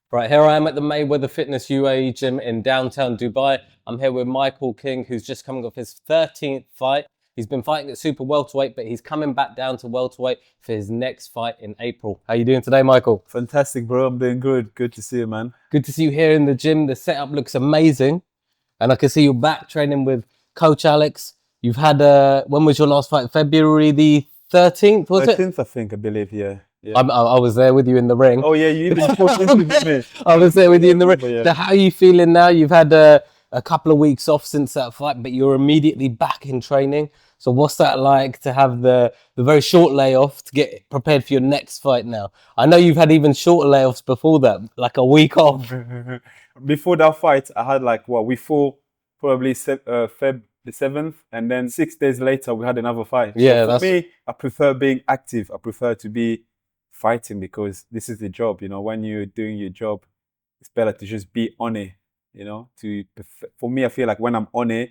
Right, here I am at the Mayweather Fitness UAE gym in downtown Dubai. I'm here with Michael King, who's just coming off his 13th fight. He's been fighting at super welterweight, but he's coming back down to welterweight for his next fight in April. How you doing today, Michael? Fantastic, bro. I'm doing good. Good to see you, man. Good to see you here in the gym. The setup looks amazing. And I can see you back training with Coach Alex. You've had, when was your last fight? February the 13th, was it? 13th, I think, I believe, yeah. I was there with you in the ring. Oh, yeah, you even posted me. I was there with you in the ring. Yeah. So how are you feeling now? You've had a couple of weeks off since that fight, but you're immediately back in training. So what's that like to have the very short layoff to get prepared for your next fight now? I know you've had even shorter layoffs before that, like a week off. Before that fight, I had we fought probably Feb the 7th, and then 6 days later, we had another fight. Yeah, so for me, I prefer being active. I prefer to be fighting because this is the job. You know, when you're doing your job, it's better to just be on it. You know, for me, I feel like when I'm on it,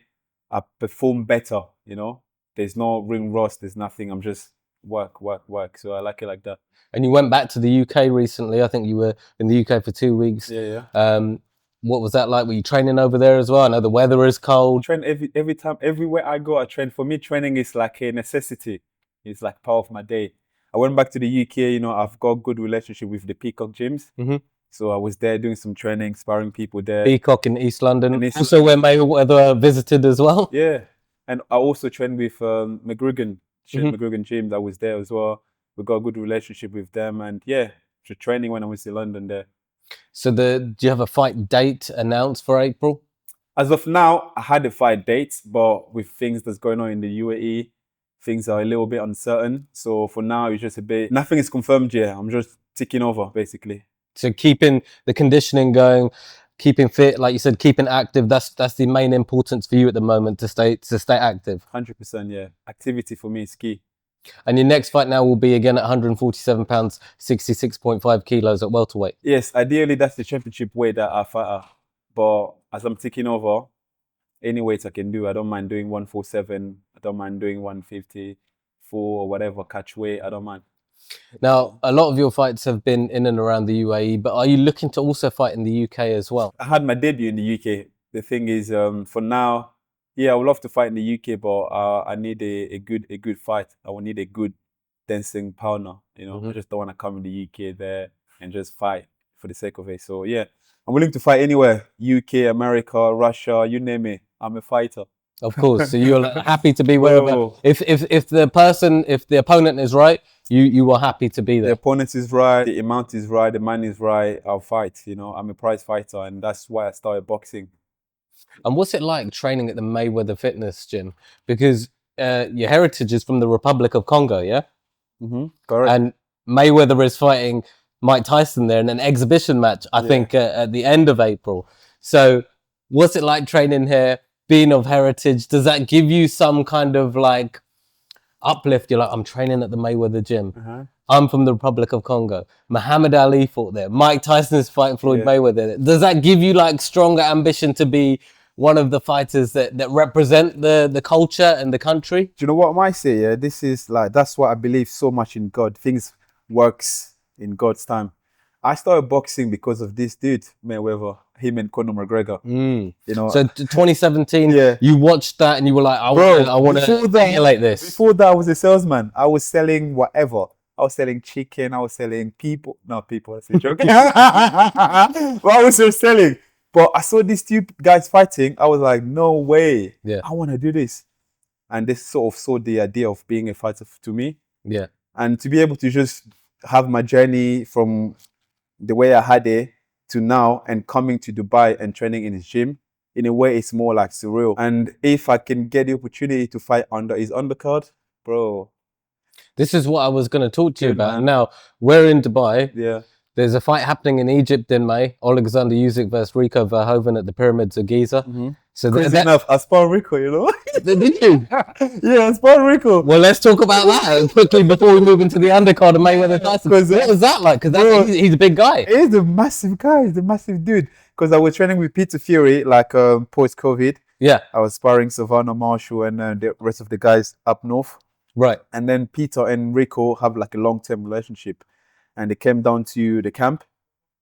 I perform better. You know, there's no ring rust. There's nothing. I'm just work. So I like it like that. And you went back to the UK recently. I think you were in the UK for 2 weeks. Yeah. What was that like? Were you training over there as well? I know the weather is cold. Train every time, everywhere I go, I train. For me, training is like a necessity. It's like part of my day. I went back to the UK. You know, I've got good relationship with the Peacock gyms. Mm-hmm. So I was there doing some training, sparring people there. Peacock in East London. Also where Mayweather visited as well. Yeah. And I also trained with McGregor Gym that was there as well. We got a good relationship with them. And yeah, just training when I was in London there. So do you have a fight date announced for April? As of now, I had a fight date, but with things that's going on in the UAE, things are a little bit uncertain. So for now, it's just nothing is confirmed yet. I'm just ticking over, basically. So keeping the conditioning going, keeping fit, like you said, keeping active, that's the main importance for you at the moment, to stay active. 100%, yeah. Activity for me is key. And your next fight now will be again at 147 pounds, 66.5 kilos at welterweight. Yes, ideally that's the championship weight that I fight at. But as I'm taking over, any weight I can do. I don't mind doing 147. I don't mind doing 154 or whatever catch weight. I don't mind. Now, a lot of your fights have been in and around the UAE, but are you looking to also fight in the UK as well? I had my debut in the UK. The thing is, for now, yeah, I would love to fight in the UK, but I need a good fight. I will need a good dancing partner. You know, I just don't want to come in the UK there and just fight for the sake of it. So yeah, I'm willing to fight anywhere: UK, America, Russia, you name it. I'm a fighter. Of course. So you're happy to be wherever. If the opponent is right, you are happy to be there. The opponent is right, the amount is right, the man is right. I'll fight. You know, I'm a prize fighter, and that's why I started boxing. And what's it like training at the Mayweather Fitness Gym? Because your heritage is from the Republic of Congo, yeah? Mm-hmm. Correct. And Mayweather is fighting Mike Tyson there in an exhibition match, I think, at the end of April. So what's it like training here, being of heritage? Does that give you some kind of like uplift? You're like, I'm training at the Mayweather gym. I'm from the Republic of Congo. Muhammad Ali fought there. Mike Tyson is fighting Floyd Mayweather. Does that give you like stronger ambition to be one of the fighters that represent the culture and the country? Do you know what I might say? Yeah, this is like, that's why I believe so much in God. Things works in God's time. I started boxing because of this dude, Mayweather, him and Conor McGregor. You know, so 2017, you watched that and you were like, I want to emulate this. Before that, I was a salesman. I was selling whatever. I was selling chicken. I was selling people. Not people. I was joking. But I was still selling. But I saw these two guys fighting. I was like, no way. Yeah. I want to do this. And this sort of saw the idea of being a fighter to me. Yeah. And to be able to just have my journey from the way I had it to now and coming to Dubai and training in his gym, in a way, it's more like surreal. And if I can get the opportunity to fight under his undercard, bro. This is what I was going to talk to you about. Man. Now, we're in Dubai. Yeah. There's a fight happening in Egypt in May. Alexander Usyk versus Rico Verhoeven at the Pyramids of Giza. So crazy enough, I sparred Rico, you know? Did you? Yeah, I sparred Rico. Well, let's talk about that quickly before we move into the undercard of Mayweather Tyson. What was that like? Because he's a big guy. He's a massive guy. He's a massive dude. Because I was training with Peter Fury, like post-COVID. Yeah. I was sparring Savannah Marshall and the rest of the guys up north. Right. And then Peter and Rico have like a long-term relationship. And they came down to the camp.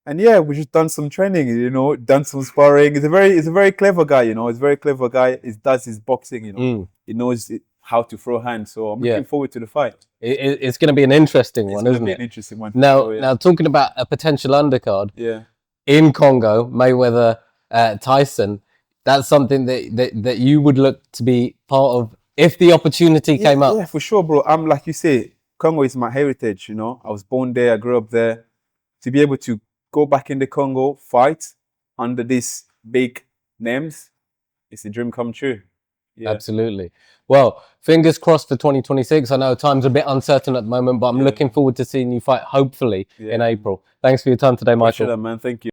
And yeah, we just done some training, you know, done some sparring. He's a very clever guy, you know. He's a very clever guy. He does his boxing, you know. He knows how to throw hands. So I'm looking forward to the fight. It's going to be an interesting one, isn't it? An interesting one. Now, now talking about a potential undercard. Yeah. In Congo, Mayweather, Tyson. That's something that you would look to be part of if the opportunity came up. Yeah, for sure, bro. I'm like you say, Congo is my heritage. You know, I was born there. I grew up there. To be able to go back in the Congo, fight under these big names, it's a dream come true. Yeah. Absolutely. Well, fingers crossed for 2026. I know time's a bit uncertain at the moment, but I'm looking forward to seeing you fight, hopefully, in April. Thanks for your time today, Michael. Appreciate that, man. Thank you.